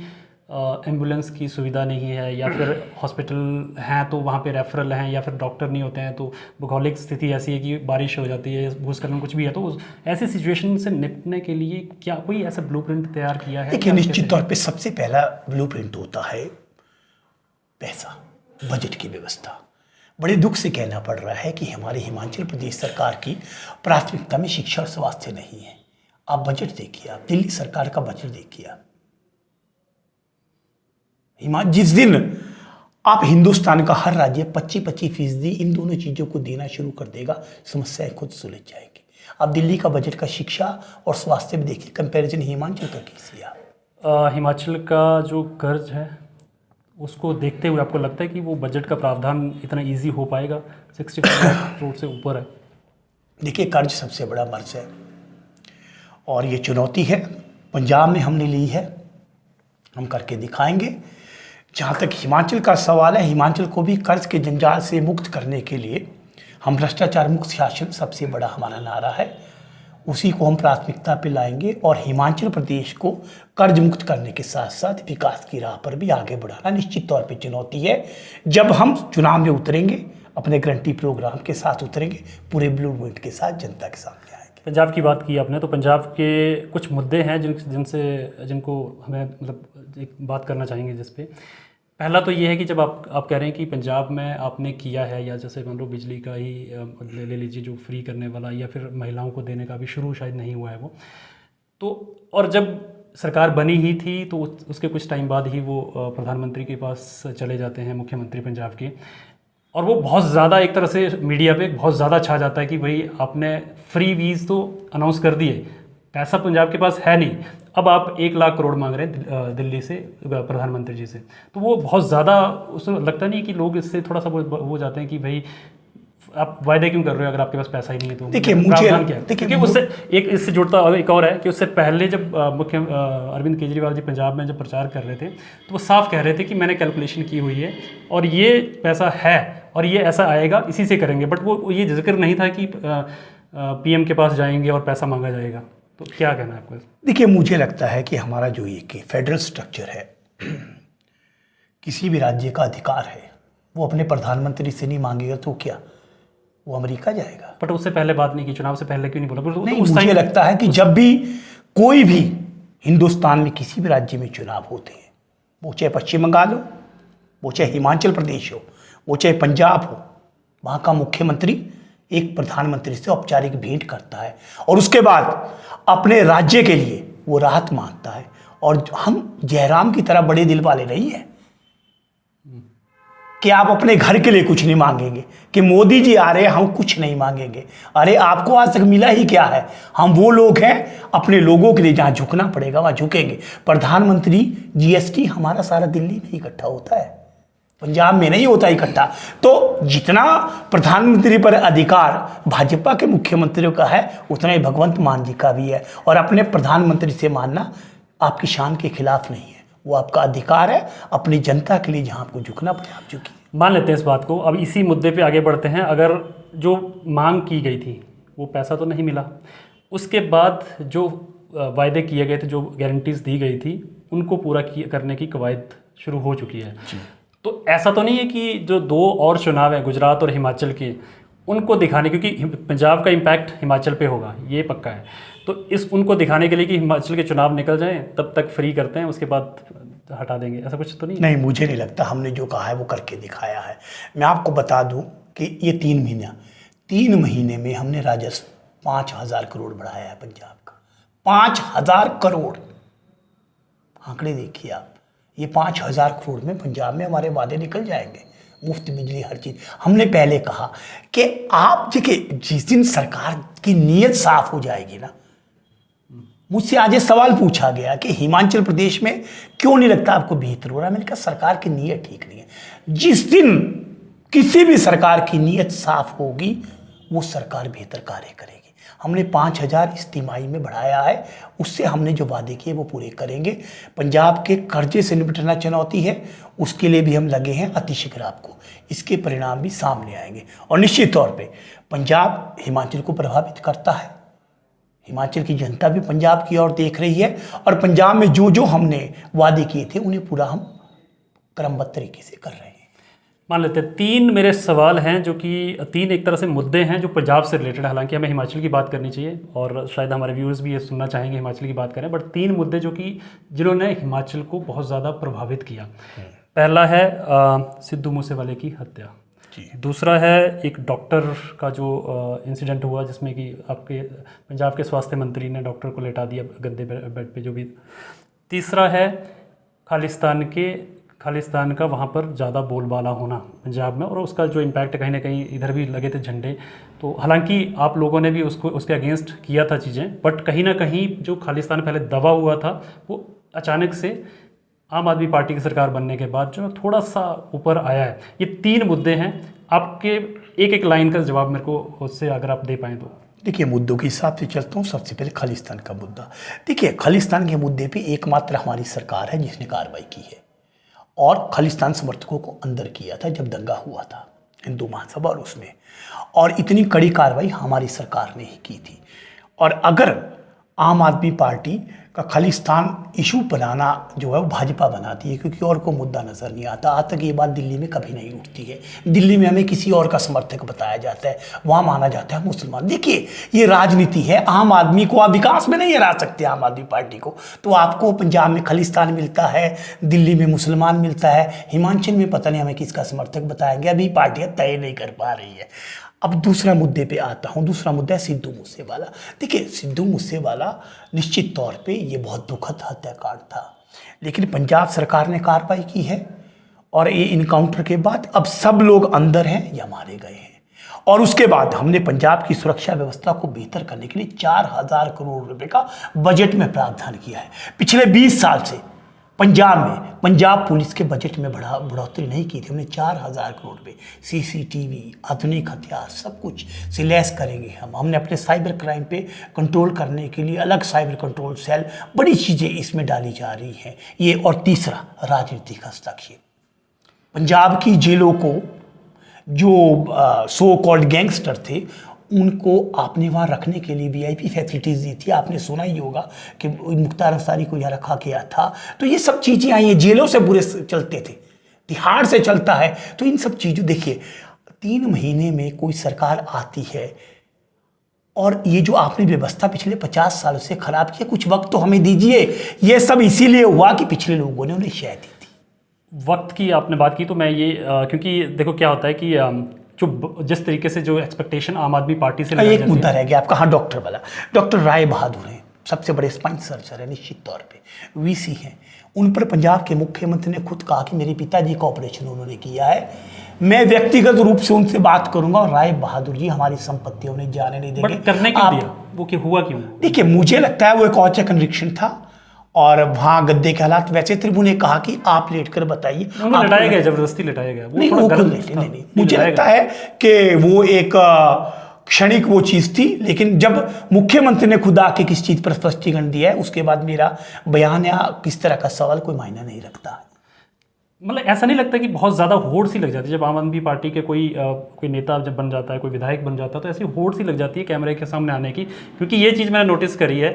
एम्बुलेंस की सुविधा नहीं है या फिर हॉस्पिटल हैं तो वहाँ पे रेफरल हैं या फिर डॉक्टर नहीं होते हैं, तो भौगोलिक स्थिति ऐसी है कि बारिश हो जाती है, भूस्खलन कुछ भी है, तो ऐसी सिचुएशन से निपटने के लिए क्या कोई ऐसा ब्लूप्रिंट तैयार किया है? देखिए, निश्चित तौर पे सबसे पहला ब्लूप्रिंट होता है पैसा, बजट की व्यवस्था। बड़े दुख से कहना पड़ रहा है कि हमारे हिमाचल प्रदेश सरकार की प्राथमिकता में शिक्षा और स्वास्थ्य नहीं है। आप बजट देखिए, आप दिल्ली सरकार का बजट देखिए, जिस दिन आप हिंदुस्तान का हर राज्य 25% इन दोनों चीजों को देना शुरू कर देगा, समस्याएं खुद सुलझ जाएगी। आप दिल्ली का बजट का शिक्षा और स्वास्थ्य में देखिए, कंपैरिजन हिमाचल का कीजिए आप। हिमाचल का जो कर्ज है उसको देखते हुए आपको लगता है कि वो बजट का प्रावधान इतना इजी हो पाएगा? 65 करोड़ से ऊपर है। देखिए, कर्ज सबसे बड़ा मर्ज है और ये चुनौती है, पंजाब में हमने ली है, हम करके दिखाएंगे। जहाँ तक हिमाचल का सवाल है, हिमाचल को भी कर्ज के जंजाल से मुक्त करने के लिए हम भ्रष्टाचार मुक्त शासन सबसे बड़ा हमारा नारा है, उसी को हम प्राथमिकता पे लाएंगे और हिमाचल प्रदेश को कर्ज मुक्त करने के साथ साथ विकास की राह पर भी आगे बढ़ाना निश्चित तौर पे चुनौती है। जब हम चुनाव में उतरेंगे, अपने गारंटी प्रोग्राम के साथ उतरेंगे, पूरे ब्लूप्रिंट के साथ जनता के सामने आएंगे। पंजाब की बात की आपने, तो पंजाब के कुछ मुद्दे हैं जिनको हमें मतलब एक बात करना चाहेंगे जिस पे पहला तो ये है कि जब आप कह रहे हैं कि पंजाब में आपने किया है, या जैसे मान लो बिजली का ही ले लीजिए जो फ्री करने वाला, या फिर महिलाओं को देने का भी शुरू शायद नहीं हुआ है वो तो, और जब सरकार बनी ही थी तो उसके कुछ टाइम बाद ही वो प्रधानमंत्री के पास चले जाते हैं मुख्यमंत्री पंजाब के, और वो बहुत ज़्यादा एक तरह से मीडिया पे बहुत ज़्यादा छा जाता है कि भाई आपने फ्री वीज़ तो अनाउंस कर दिए, पैसा पंजाब के पास है नहीं, अब आप 1 लाख करोड़ मांग रहे हैं दिल्ली से प्रधानमंत्री जी से। तो वो बहुत ज़्यादा उसमें लगता नहीं कि लोग इससे थोड़ा सा वो जाते हैं कि भाई आप वायदे क्यों कर रहे हो अगर आपके पास पैसा ही नहीं है? तो देखिए, मुझे देखिए उससे एक इससे जुड़ता एक और है कि उससे पहले जब अरविंद केजरीवाल जी पंजाब में जब प्रचार कर रहे थे तो वो साफ कह रहे थे कि मैंने कैलकुलेशन की हुई है और ये पैसा है और ये ऐसा आएगा, इसी से करेंगे, बट वो ये जिक्र नहीं था कि PM के पास जाएंगे और पैसा मांगा जाएगा। तो क्या कहना है आपको? देखिए, मुझे लगता है कि हमारा जो ये कि फेडरल स्ट्रक्चर है, किसी भी राज्य का अधिकार है, वो अपने प्रधानमंत्री से नहीं मांगेगा तो क्या वो अमेरिका जाएगा? बट उससे पहले बात नहीं की, चुनाव से पहले क्यों नहीं बोला? नहीं, मुझे लगता है कि जब भी कोई भी हिंदुस्तान में किसी भी राज्य में चुनाव होते हैं, वो चाहे पश्चिम बंगाल हो, वो चाहे हिमाचल प्रदेश हो, वो चाहे पंजाब हो, वहाँ का मुख्यमंत्री एक प्रधानमंत्री से औपचारिक भेंट करता है और उसके बाद अपने राज्य के लिए वो राहत मांगता है। और हम जयराम की तरह बड़े दिल वाले नहीं हैं कि आप अपने घर के लिए कुछ नहीं मांगेंगे, कि मोदी जी आ रहे हैं हम कुछ नहीं मांगेंगे। अरे आपको आज तक मिला ही क्या है? हम वो लोग हैं अपने लोगों के लिए जहाँ झुकना पड़ेगा वहाँ झुकेंगे। प्रधानमंत्री GST हमारा सारा दिल्ली में इकट्ठा होता है, पंजाब में नहीं होता इकट्ठा। तो जितना प्रधानमंत्री पर अधिकार भाजपा के मुख्यमंत्रियों का है उतना ही भगवंत मान जी का भी है, और अपने प्रधानमंत्री से मानना आपकी शान के खिलाफ नहीं है, वो आपका अधिकार है। अपनी जनता के लिए जहां आपको झुकना पड़े आप झुकिए। मान लेते हैं इस बात को। अब इसी मुद्दे पे आगे बढ़ते हैं। अगर जो मांग की गई थी वो पैसा तो नहीं मिला, उसके बाद जो वायदे किए गए थे, जो गारंटीज दी गई थी, उनको पूरा करने की कवायद शुरू हो चुकी है। तो ऐसा तो नहीं है कि जो 2 और चुनाव हैं गुजरात और हिमाचल के, उनको दिखाने, क्योंकि पंजाब का इम्पैक्ट हिमाचल पे होगा ये पक्का है, तो उनको दिखाने के लिए कि हिमाचल के चुनाव निकल जाएं तब तक फ्री करते हैं, उसके बाद हटा देंगे, ऐसा कुछ तो नहीं? नहीं, मुझे नहीं लगता। हमने जो कहा है वो करके दिखाया है। मैं आपको बता दूं कि ये 3 महीने में हमने राजस्व 5,000 करोड़ बढ़ाया है पंजाब का। 5,000 करोड़, आंकड़े देखिए आप। ये 5,000 करोड़ में पंजाब में हमारे वादे निकल जाएंगे, मुफ्त बिजली, हर चीज़। हमने पहले कहा कि आप देखिए, जिस दिन सरकार की नीयत साफ हो जाएगी ना, मुझसे आज ये सवाल पूछा गया कि हिमाचल प्रदेश में क्यों नहीं लगता आपको बेहतर हो रहा है। मैंने कहा सरकार की नीयत ठीक नहीं है। जिस दिन किसी भी सरकार की नीयत साफ होगी वो सरकार बेहतर कार्य करेगी। हमने 5,000 इस तिमाही में बढ़ाया है, उससे हमने जो वादे किए वो पूरे करेंगे। पंजाब के कर्जे से निपटना चुनौती है, उसके लिए भी हम लगे हैं अतिशीघ्र। आपको इसके परिणाम भी सामने आएंगे और निश्चित तौर पे पंजाब हिमाचल को प्रभावित करता है। हिमाचल की जनता भी पंजाब की ओर देख रही है और पंजाब में जो जो हमने वादे किए थे उन्हें पूरा हम क्रमबद्ध तरीके से कर रहे हैं। मान लेते हैं 3 मेरे सवाल हैं, जो कि 3 एक तरह से मुद्दे हैं जो पंजाब से रिलेटेड। हालांकि हमें हिमाचल की बात करनी चाहिए और शायद हमारे व्यूअर्स भी ये सुनना चाहेंगे हिमाचल की बात करें, बट 3 मुद्दे जो कि जिन्होंने हिमाचल को बहुत ज़्यादा प्रभावित किया। पहला है सिद्धू मूसेवाले की हत्या, दूसरा है एक डॉक्टर का जो इंसिडेंट हुआ जिसमें कि आपके पंजाब के स्वास्थ्य मंत्री ने डॉक्टर को लेटा दिया गद्दे बेड पे, जो भी। तीसरा है खालिस्तान का वहाँ पर ज़्यादा बोलबाला होना पंजाब में, और उसका जो इम्पैक्ट कहीं ना कहीं इधर भी लगे थे झंडे। तो हालांकि आप लोगों ने भी उसके अगेंस्ट किया था चीज़ें, बट कहीं ना कहीं जो खालिस्तान पहले दबा हुआ था वो अचानक से आम आदमी पार्टी की सरकार बनने के बाद जो थोड़ा सा ऊपर आया है। ये 3 मुद्दे हैं, आपके एक लाइन का जवाब मेरे को उससे अगर आप दे पाएँ तो। देखिए, मुद्दों के हिसाब से चलता हूँ। सबसे पहले खालिस्तान का मुद्दा। देखिए, खालिस्तान के मुद्दे पे एकमात्र हमारी सरकार है जिसने कार्रवाई की है, और खालिस्तान समर्थकों को अंदर किया था जब दंगा हुआ था हिंदू महासभा और उसमें, और इतनी कड़ी कार्रवाई हमारी सरकार ने ही की थी। और अगर आम आदमी पार्टी का खालिस्तान इशू बनाना जो है वो भाजपा बनाती है, क्योंकि और को मुद्दा नज़र नहीं आता। आज तक ये बात दिल्ली में कभी नहीं उठती है। दिल्ली में हमें किसी और का समर्थक बताया जाता है, वहाँ माना जाता है मुसलमान। देखिए, ये राजनीति है। आम आदमी को आप विकास में नहीं हरा सकते, आम आदमी पार्टी को। तो आपको पंजाब में खालिस्तान मिलता है, दिल्ली में मुसलमान मिलता है, हिमाचल में पता नहीं हमें किसका समर्थक बताएंगे। अभी पार्टियाँ तय नहीं कर पा रही है। अब दूसरा मुद्दे पे आता हूँ। दूसरा मुद्दा है सिद्धू मूसेवाला। देखिए, सिद्धू मूसेवाला निश्चित तौर पे ये बहुत दुखद हत्याकांड था, लेकिन पंजाब सरकार ने कार्रवाई की है और ये इनकाउंटर के बाद अब सब लोग अंदर हैं या मारे गए हैं। और उसके बाद हमने पंजाब की सुरक्षा व्यवस्था को बेहतर करने के लिए 4,000 करोड़ रुपए का बजट में प्रावधान किया है। पिछले 20 साल से पंजाब पुलिस के बजट में बढ़ोतरी नहीं की थी। हमने 4,000 करोड़ रुपए CCTV, आधुनिक हथियार, सब कुछ से लैस करेंगे हमने अपने साइबर क्राइम पे कंट्रोल करने के लिए अलग साइबर कंट्रोल सेल, बड़ी चीज़ें इसमें डाली जा रही हैं ये। और तीसरा, राजनीतिक हस्तक्षेप। पंजाब की जेलों को जो सो कॉल्ड गैंगस्टर थे उनको आपने वहाँ रखने के लिए VIP फैसिलिटीज़ दी थी। आपने सुना ही होगा कि मुख्तार अंसारी को यहाँ रखा गया था। तो ये सब चीज़ें आई हैं। जेलों से बुरे चलते थे, तिहाड़ से चलता है। तो इन सब चीज़ों, देखिए 3 महीने में कोई सरकार आती है और ये जो आपने व्यवस्था पिछले 50 सालों से खराब किया, कुछ वक्त तो हमें दीजिए। ये सब इसीलिए हुआ कि पिछले लोगों ने उन्हें शय दी थी। वक्त की आपने बात की तो मैं ये क्योंकि देखो क्या होता है कि जो जिस तरीके से जो एक्सपेक्टेशन आम आदमी पार्टी से एक मुद्दा रह गया आपका। हाँ, डॉक्टर वाला। डॉक्टर राय बहादुर हैं, सबसे बड़े स्पाइन सर्जन है, निश्चित तौर पे VC हैं। उन पर पंजाब के मुख्यमंत्री ने खुद कहा कि मेरे पिताजी का ऑपरेशन उन्होंने किया है, मैं व्यक्तिगत रूप से उनसे बात करूंगा और राय बहादुर जी हमारी संपत्ति उन्हें जाने नहीं देंगे। करने क्यों दिया? वो क्यों हुआ क्यों? देखिए, मुझे लगता है वो एक औचक निरीक्षण था और वहाँ गद्दे के हालात वैसे थे। उन्हें कहा कि आप लेट कर बताइए। लटाया गया, जबरदस्ती लटाया गया। नहीं, मुझे लगता है कि वो एक क्षणिक वो चीज़ थी, लेकिन जब मुख्यमंत्री ने खुद आके किस चीज़ पर स्पष्टीकरण दिया है उसके बाद मेरा बयान या किस तरह का सवाल कोई मायना नहीं रखता है। मतलब ऐसा नहीं लगता कि बहुत ज़्यादा होड़ सी लग जाती है जब आम आदमी पार्टी के कोई नेता जब बन जाता है, कोई विधायक बन जाता है, तो ऐसी होड़ सी लग जाती है कैमरे के सामने आने की। क्योंकि ये चीज़ मैंने नोटिस करी है,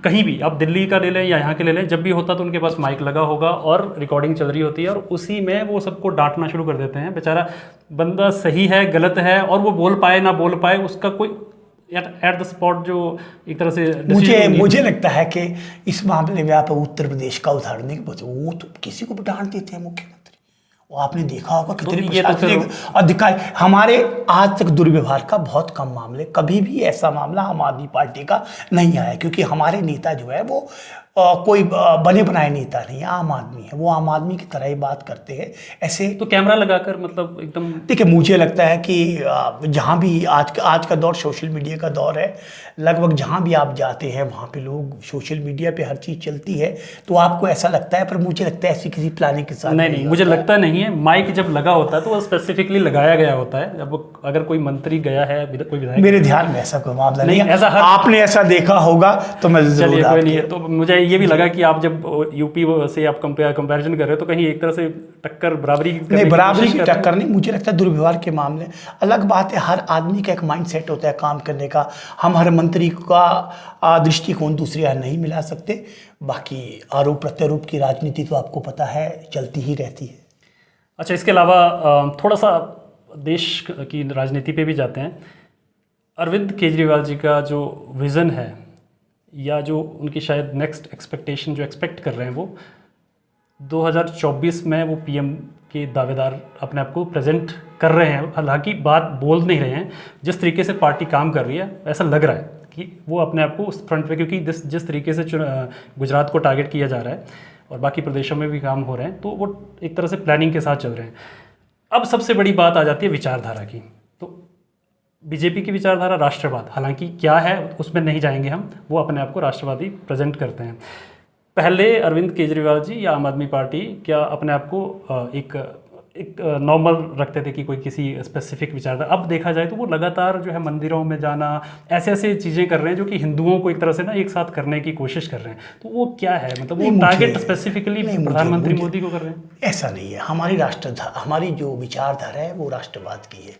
कहीं भी आप दिल्ली का ले लें या यहाँ के ले लें, जब भी होता तो उनके पास माइक लगा होगा और रिकॉर्डिंग चल रही होती है और उसी में वो सबको डांटना शुरू कर देते हैं। बेचारा बंदा सही है गलत है और वो बोल पाए ना बोल पाए, उसका कोई एट द स्पॉट जो एक तरह से मुझे लगता है कि इस मामले में आप उत्तर प्रदेश का उदाहरण नहीं, वो तो किसी को भी डांट देते हैं मुख्यमंत्री। वो आपने देखा होगा कितने अधिकारी हमारे आज तक दुर्व्यवहार का बहुत कम मामले, कभी भी ऐसा मामला आम आदमी पार्टी का नहीं आया, क्योंकि हमारे नेता जो है वो कोई बने बनाए नेता नहीं, आम आदमी है, वो आम आदमी की तरह ही बात करते हैं। ऐसे तो कैमरा लगाकर मतलब एकदम देखिए, मुझे लगता है कि जहाँ भी आज का दौर सोशल मीडिया का दौर है, लगभग जहाँ भी आप जाते हैं वहाँ पे लोग सोशल मीडिया पे हर चीज़ चलती है, तो आपको ऐसा लगता है, पर मुझे लगता है ऐसी किसी प्लानिंग के साथ नहीं मुझे लगता नहीं है। माइक जब लगा होता है तो वो स्पेसिफिकली लगाया गया होता है। जब अगर कोई मंत्री गया है, कोई विधायक, मेरे ध्यान में ऐसा कोई मामला नहीं है। ऐसा आपने ऐसा देखा होगा तो मैं चलिए कोई नहीं है। तो मुझे ये भी लगा कि आप जब यूपी से आप कंपैरिजन कर रहे हो तो कहीं एक तरह से टक्कर बराबरी नहीं, बराबरी की टक्कर नहीं। मुझे लगता है दुर्व्यवहार के मामले अलग बात है, हर आदमी का एक माइंड सेट होता है काम करने का। हम हर मंत्री का दृष्टिकोण दूसरे यहाँ नहीं मिला सकते। बाकी आरोप प्रत्यारोप की राजनीति तो आपको पता है चलती ही रहती है। अच्छा, इसके अलावा थोड़ा सा देश की राजनीति पे भी जाते हैं। अरविंद केजरीवाल जी का जो विज़न है या जो उनकी शायद नेक्स्ट एक्सपेक्टेशन जो एक्सपेक्ट कर रहे हैं, वो 2024 में वो पीएम के दावेदार अपने आप को प्रेजेंट कर रहे हैं। हालांकि बात बोल नहीं रहे हैं, जिस तरीके से पार्टी काम कर रही है ऐसा लग रहा है कि वो अपने आप को उस फ्रंट पे, क्योंकि जिस तरीके से गुजरात को टारगेट किया जा रहा है और बाकी प्रदेशों में भी काम हो रहे हैं, तो वो एक तरह से प्लानिंग के साथ चल रहे हैं। अब सबसे बड़ी बात आ जाती है विचारधारा की। तो बीजेपी की विचारधारा राष्ट्रवाद, हालांकि क्या है उसमें नहीं जाएंगे हम, वो अपने आप को राष्ट्रवादी प्रेजेंट करते हैं। पहले अरविंद केजरीवाल जी या आम आदमी पार्टी क्या अपने आप को एक नॉर्मल रखते थे कि कोई किसी स्पेसिफिक विचारधारा। अब देखा जाए तो वो लगातार जो है मंदिरों में जाना, ऐसे चीज़ें कर रहे हैं जो कि हिंदुओं को एक तरह से ना एक साथ करने की कोशिश कर रहे हैं। तो वो क्या है, मतलब वो टारगेट स्पेसिफिकली प्रधानमंत्री मोदी को कर रहे हैं? ऐसा नहीं है। हमारी जो विचारधारा है वो राष्ट्रवाद की है,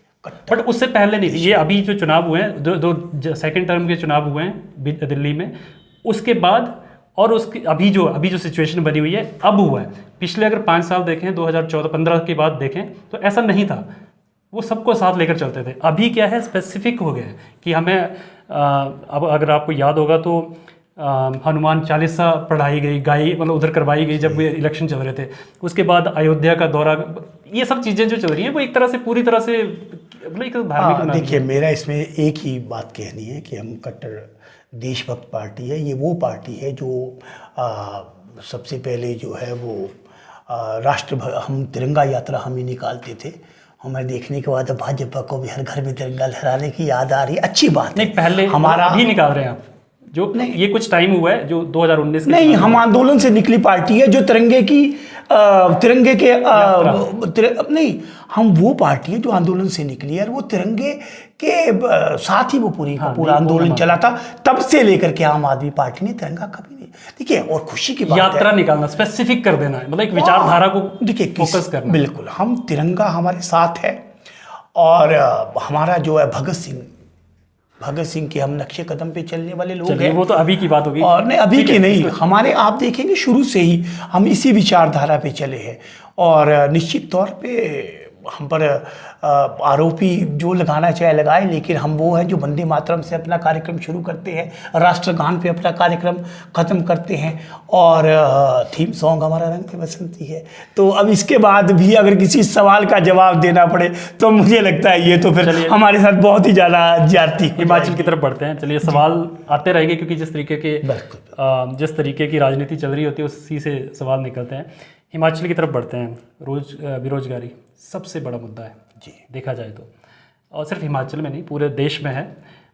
बट उससे पहले नहीं थी। ये अभी जो चुनाव हुए हैं, दो सेकेंड टर्म के चुनाव हुए हैं दिल्ली में, उसके बाद और उसके अभी जो सिचुएशन बनी हुई है अब हुआ है। पिछले अगर 5 साल देखें, 2014-15 के बाद देखें तो ऐसा नहीं था। वो सबको साथ लेकर चलते थे। अभी क्या है, स्पेसिफिक हो गया है कि हमें अब अगर आपको याद होगा तो हनुमान चालीसा पढ़ाई गई, मतलब उधर करवाई गई जब इलेक्शन चल रहे थे। उसके बाद अयोध्या का दौरा, ये सब चीज़ें जो चल रही हैं वो एक तरह से पूरी तरह से मतलब धार्मिक। देखिए, मेरा इसमें एक ही बात कहनी है कि हम कट्टर देशभक्त पार्टी है। ये वो पार्टी है जो सबसे पहले जो है वो हम तिरंगा यात्रा हम ही निकालते थे। हमें देखने के बाद भाजपा को भी हर घर में तिरंगा लहराने की याद आ रही है। अच्छी बात नहीं, पहले हमारा अभी निकाल रहे हैं आप जो नहीं, ये कुछ टाइम हुआ है जो 2019 नहीं, हम आंदोलन से निकली पार्टी है जो तिरंगे के नहीं, हम वो पार्टी है जो आंदोलन से निकली है और वो तिरंगे के साथ ही वो पूरा आंदोलन चला था। तब से लेकर के आम आदमी पार्टी ने तिरंगा कभी नहीं, देखिए, और खुशी की बात यात्रा निकालना, स्पेसिफिक कर देना है, मतलब एक विचारधारा को देखिए फोकस करना। बिल्कुल, हम तिरंगा हमारे साथ है और हमारा जो है भगत सिंह के हम नक्शे कदम पे चलने वाले लोग हैं। वो तो अभी की बात होगी और नहीं, अभी की नहीं, हमारे आप देखेंगे शुरू से ही हम इसी विचारधारा पे चले हैं। और निश्चित तौर पे हम पर आरोपी जो लगाना चाहे लगाए, लेकिन हम वो हैं जो वंदे मातरम से अपना कार्यक्रम शुरू करते हैं, राष्ट्रगान पे अपना कार्यक्रम ख़त्म करते हैं और थीम सॉन्ग हमारा रंग बसंती है। तो अब इसके बाद भी अगर किसी सवाल का जवाब देना पड़े तो मुझे लगता है ये तो फिर हमारे साथ बहुत ही ज़्यादा ज्यादती। हिमाचल की तरफ बढ़ते हैं। चलिए, सवाल आते रहेंगे क्योंकि जिस तरीके की राजनीति चल रही होती है उसी से सवाल निकलते हैं। हिमाचल की तरफ बढ़ते हैं। बेरोजगारी सबसे बड़ा मुद्दा है जी, देखा जाए तो, और सिर्फ हिमाचल में नहीं पूरे देश में है,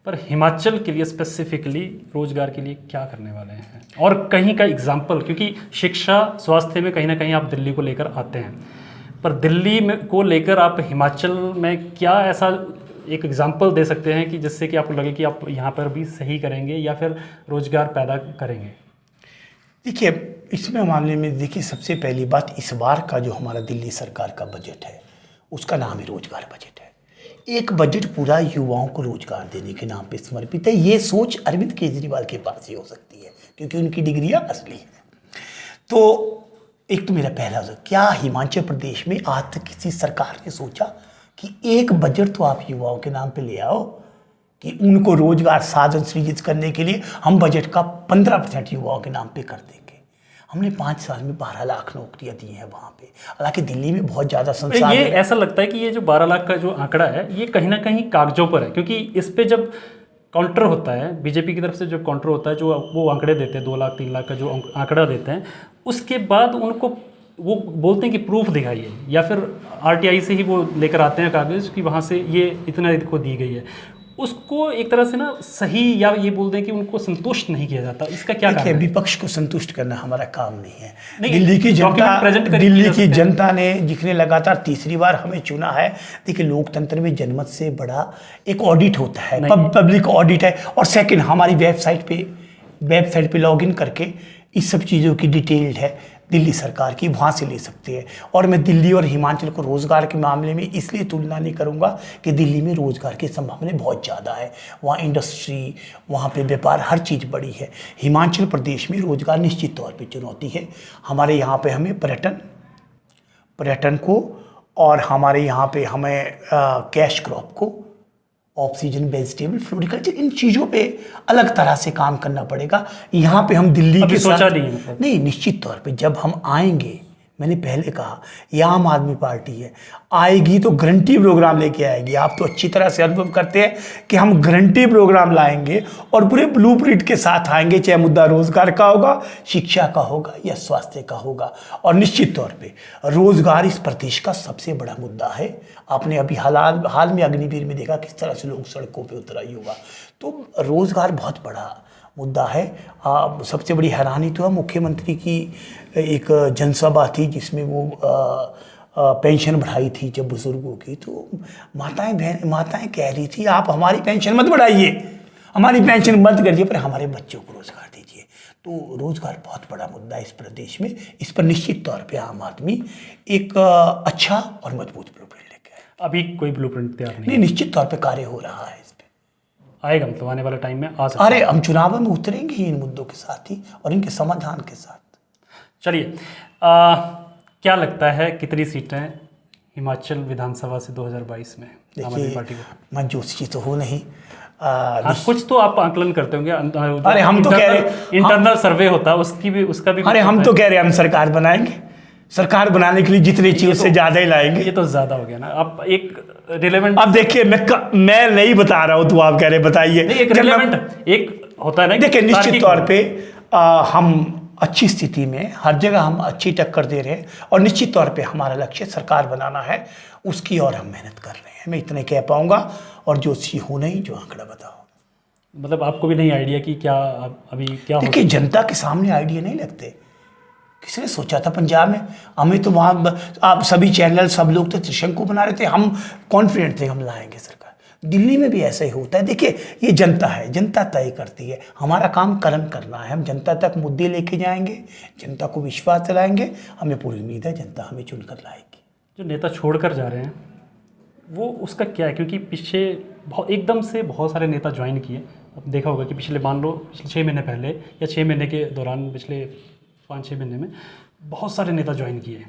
पर हिमाचल के लिए स्पेसिफिकली रोजगार के लिए क्या करने वाले हैं और कहीं का एग्जाम्पल, क्योंकि शिक्षा स्वास्थ्य में कहीं ना कहीं आप दिल्ली को लेकर आते हैं, पर दिल्ली में को लेकर आप हिमाचल में क्या ऐसा एक एग्जाम्पल दे सकते हैं कि जिससे कि आपको लगे कि आप यहाँ पर भी सही करेंगे या फिर रोजगार पैदा करेंगे? देखिए, इसमें मामले में देखिए, सबसे पहली बात, इस बार का जो हमारा दिल्ली सरकार का बजट है उसका नाम ही रोजगार बजट है। एक बजट पूरा युवाओं को रोजगार देने के नाम पे समर्पित है। ये सोच अरविंद केजरीवाल के पास ही हो सकती है क्योंकि उनकी डिग्रियां असली हैं। तो एक तो मेरा पहला, क्या हिमाचल प्रदेश में आज तक किसी सरकार ने सोचा कि एक बजट तो आप युवाओं के नाम पे ले आओ कि उनको रोजगार साधन सृजित करने के लिए हम बजट का 15% युवाओं के नाम पे कर देंगे। हमने 5 साल में 12 लाख नौकरियां दी हैं वहाँ पे। हालांकि दिल्ली में बहुत ज़्यादा संसाधन, ये ऐसा लगता है कि ये जो 12 लाख का जो आंकड़ा है ये कहीं ना कहीं कागजों पर है, क्योंकि इस पे जब काउंटर होता है बीजेपी की तरफ से, जब काउंटर होता है, जो वो आंकड़े देते हैं 2 लाख 3 लाख का जो आंकड़ा देते हैं, उसके बाद उनको वो बोलते हैं कि प्रूफ दिखाइए, या फिर आरटीआई से ही वो लेकर आते हैं कागज़ कि वहाँ से ये इतना को दी गई है। उसको एक तरह से ना सही, या ये बोलते हैं कि उनको संतुष्ट नहीं किया जाता। इसका क्या कारण है? विपक्ष को संतुष्ट करना हमारा काम नहीं है। नहीं, दिल्ली की जनता जनता ने, जिसने लगातार तीसरी बार हमें चुना है, देखिए लोकतंत्र में जनमत से बड़ा एक ऑडिट होता है, पब्लिक ऑडिट है। और सेकंड, हमारी वेबसाइट पे लॉगिन करके इस सब चीज़ों की डिटेल्ड है दिल्ली सरकार की, वहाँ से ले सकते हैं। और मैं दिल्ली और हिमाचल को रोज़गार के मामले में इसलिए तुलना नहीं करूँगा कि दिल्ली में रोज़गार की संभावनाएं बहुत ज़्यादा है, वहाँ इंडस्ट्री, वहाँ पे व्यापार, हर चीज़ बड़ी है। हिमाचल प्रदेश में रोज़गार निश्चित तौर पे चुनौती है। हमारे यहाँ पे हमें पर्यटन को, और हमारे यहाँ पे हमें कैश क्रॉप को, ऑक्सीजन, वेजिटेबल, फ्लोरिकल्चर, इन चीज़ों पे अलग तरह से काम करना पड़ेगा। यहाँ पे हम दिल्ली के साथ नहीं, निश्चित तौर पे जब हम आएंगे, मैंने पहले कहा ये आम आदमी पार्टी है, आएगी तो गारंटी प्रोग्राम लेके आएगी। आप तो अच्छी तरह से अनुभव करते हैं कि हम गारंटी प्रोग्राम लाएंगे और पूरे ब्लूप्रिंट के साथ आएंगे, चाहे मुद्दा रोजगार का होगा, शिक्षा का होगा या स्वास्थ्य का होगा। और निश्चित तौर पे रोजगार इस प्रदेश का सबसे बड़ा मुद्दा है। आपने अभी हाल में अग्निवीर में देखा किस तरह से लोग सड़कों पर उतरा युवा। तो रोजगार बहुत बड़ा मुद्दा है। सबसे बड़ी हैरानी तो है, मुख्यमंत्री की एक जनसभा थी जिसमें वो पेंशन बढ़ाई थी जब बुजुर्गों की, तो माताएं कह रही थी आप हमारी पेंशन मत बढ़ाइए, हमारी पेंशन मत करिए, पर हमारे बच्चों को रोजगार दीजिए। तो रोजगार बहुत बड़ा मुद्दा है इस प्रदेश में। इस पर निश्चित तौर पे आम आदमी एक अच्छा और मजबूत ब्लूप्रिंट लेके आए। अभी कोई ब्लूप्रिंट तैयार नहीं, निश्चित तौर पे कार्य हो रहा है, इस पे आएगा, मतलब आने वाले टाइम में आ सकता है। अरे हम चुनाव में उतरेंगे ही इन मुद्दों के साथ ही और इनके समाधान के साथ। चलिए, क्या लगता है कितनी सीटें हिमाचल विधानसभा से 2022 में आम आदमी पार्टी को? मैं जोशी तो हूँ नहीं, कुछ तो आप आकलन करते होंगे। अरे हम तो कह रहे इंटरनल सर्वे होता है उसका भी। अरे हम तो कह रहे हैं हम सरकार बनाएंगे, सरकार बनाने के लिए जितनी चीज उससे ज्यादा ही लाएंगे। ये तो ज्यादा हो गया ना। आप एक रिलेवेंट, अब देखिए मैं नहीं बता रहा हूँ, तो आप कह रहे बताइए। एक रिलेवेंट एक होता है ना। देखिए निश्चित तौर पे हम अच्छी स्थिति में, हर जगह हम अच्छी टक्कर दे रहे हैं और निश्चित तौर पे हमारा लक्ष्य सरकार बनाना है, उसकी और हम मेहनत कर रहे हैं। मैं इतने कह पाऊंगा। और जोशी हो नहीं, जो आंकड़ा बताओ। मतलब आपको भी नहीं आइडिया कि क्या अभी क्या हो? देखिए जनता के सामने आइडिया नहीं लगते। किसने सोचा था पंजाब में? हमें तो वहाँ आप सभी चैनल, सब लोग तो त्रिशंकु बना रहे थे, हम कॉन्फिडेंट थे हम लाएंगे सरकार। दिल्ली में भी ऐसा ही होता है। देखिए ये जनता है, जनता तय करती है। हमारा काम कर्म करना है, हम जनता तक मुद्दे लेके जाएंगे, जनता को विश्वास दिलाएंगे। हमें पूरी उम्मीद है जनता हमें चुनकर लाएगी। जो नेता छोड़कर जा रहे हैं वो उसका क्या है? क्योंकि पीछे एकदम से बहुत सारे नेता ज्वाइन किए। अब देखा होगा कि पिछले 6 महीने पहले या 6 महीने के दौरान, पिछले 5-6 महीने में बहुत सारे नेता ज्वाइन किए।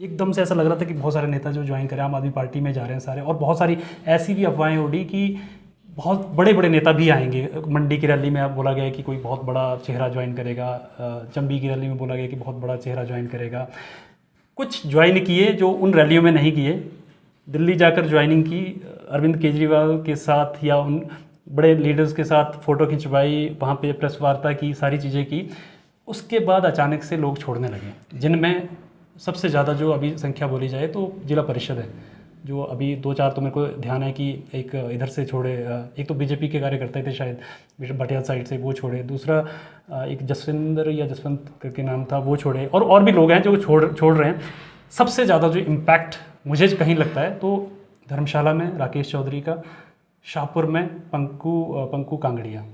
एकदम से ऐसा लग रहा था कि बहुत सारे नेता जो ज्वाइन करें आम आदमी पार्टी में जा रहे हैं सारे। और बहुत सारी ऐसी भी अफवाहें उड़ी कि बहुत बड़े बड़े नेता भी आएंगे। मंडी की रैली में बोला गया कि कोई बहुत बड़ा चेहरा ज्वाइन करेगा, चंबी की रैली में बोला गया कि बहुत बड़ा चेहरा ज्वाइन करेगा। कुछ ज्वाइन किए जो उन रैलियों में नहीं किए, दिल्ली जाकर ज्वाइनिंग की, अरविंद केजरीवाल के साथ या उन बड़े लीडर्स के साथ फ़ोटो खिंचवाई, वहाँ पे प्रेस वार्ता की, सारी चीज़ें की। उसके बाद अचानक से लोग छोड़ने लगे, जिनमें सबसे ज़्यादा जो अभी संख्या बोली जाए तो जिला परिषद है, जो अभी 2-4 तो मेरे को ध्यान है कि एक इधर से छोड़े, एक तो बीजेपी के कार्यकर्ता थे शायद बटियाल साइड से, वो छोड़े। दूसरा एक जसवंत करके नाम था, वो छोड़े। और भी लोग हैं जो छोड़ रहे हैं। सबसे ज़्यादा जो इम्पैक्ट मुझे कहीं लगता है तो धर्मशाला में राकेश चौधरी का, शाहपुर में पंकु कांगड़िया।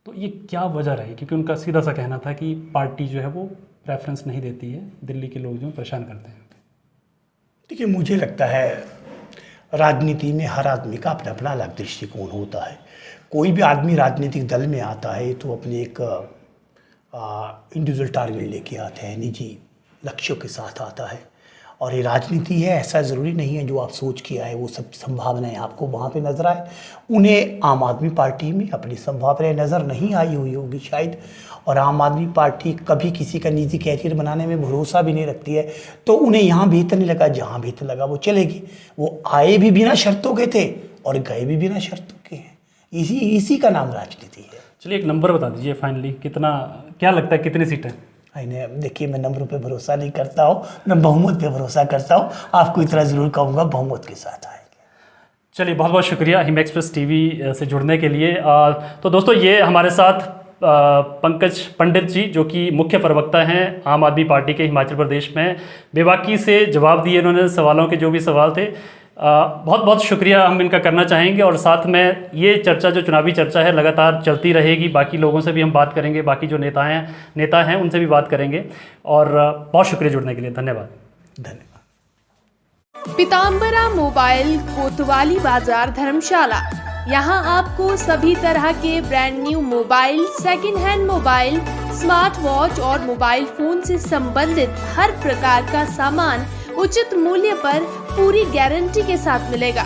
तो ये क्या वजह रही? क्योंकि उनका सीधा सा कहना था कि पार्टी जो है वो प्रेफरेंस नहीं देती है, दिल्ली के लोग जो परेशान करते हैं? देखिए, मुझे लगता है राजनीति में हर आदमी का अपना अपना अलग दृष्टिकोण होता है। कोई भी आदमी राजनीतिक दल में आता है तो अपने एक इंडिविजुअल टारगेट लेके आता है, निजी लक्ष्यों के साथ आता है। और ये राजनीति है, ऐसा ज़रूरी नहीं है जो आप सोच के आए वो सब संभावनाएं आपको वहाँ पे नज़र आए। उन्हें आम आदमी पार्टी में अपनी संभावनाएं नज़र नहीं आई हुई होगी शायद, और आम आदमी पार्टी कभी किसी का निजी कैरियर बनाने में भरोसा भी नहीं रखती है, तो उन्हें यहाँ बेहतर नहीं लगा, जहाँ बेहतर लगा वो चलेगी। वो आए भी बिना शर्तों के थे और गए भी बिना शर्तों के हैं। इसी का नाम राजनीति है। चलिए एक नंबर बता दीजिए फाइनली, कितना, क्या लगता है कितनी सीटें? देखिए, मैं नंबरों पे भरोसा नहीं करता हूँ, मैं बहुमत पे भरोसा करता हूँ। आपको इतना ज़रूर कहूँगा, बहुमत के साथ आएंगे। चलिए, बहुत बहुत शुक्रिया हिम एक्सप्रेस टीवी से जुड़ने के लिए। तो दोस्तों, ये हमारे साथ पंकज पंडित जी, जो कि मुख्य प्रवक्ता हैं आम आदमी पार्टी के हिमाचल प्रदेश में, बेबाकी से जवाब दिए इन्होंने सवालों के जो भी सवाल थे। बहुत बहुत शुक्रिया हम इनका करना चाहेंगे, और साथ में ये चर्चा जो चुनावी चर्चा है लगातार चलती रहेगी। बाकी लोगों से भी हम बात करेंगे, बाकी जो नेता हैं उनसे भी बात करेंगे। और बहुत शुक्रिया जुड़ने के लिए, धन्यवाद। धन्यवाद। पीताम्बरा मोबाइल, कोतवाली बाजार, धर्मशाला। यहाँ आपको सभी तरह के brand new mobile, second hand mobile, smart watch और मोबाइल फोन से संबंधित हर प्रकार का सामान उचित मूल्य पर पूरी गारंटी के साथ मिलेगा।